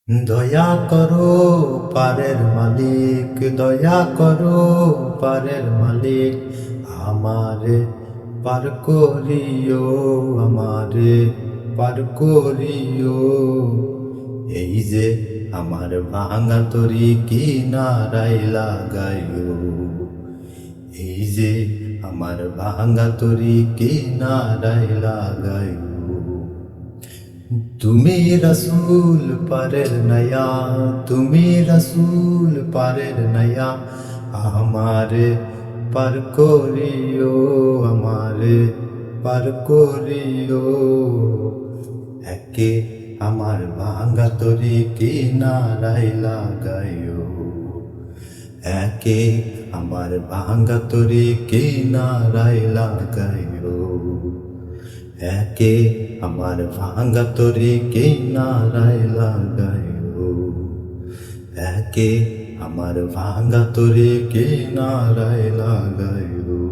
দয়া করো পারের মালিক, দয়া করো পারের মালিক, আমারে পার করিও, আমারে পার করিও। এই যে আমার ভাঙা তরি কিনারায় লাগাইও, এই যে আমার ভাঙা তরি কিনারায় লাগাইও। তুমি রসুল পারের নয়া, তুমি রসুল পারের নয়া, আমারে পার করিও, আমারে পার করিও। একে আমার ভাঙা তরি কিনারায় লাগাইও, একে আমার ভাঙা তরি কিনারায় লাগাইও, একে আমার ভাঙা তরি কিনারায় লাগাইও, একে আমার ভাঙা তরি কিনারায় লাগাইও।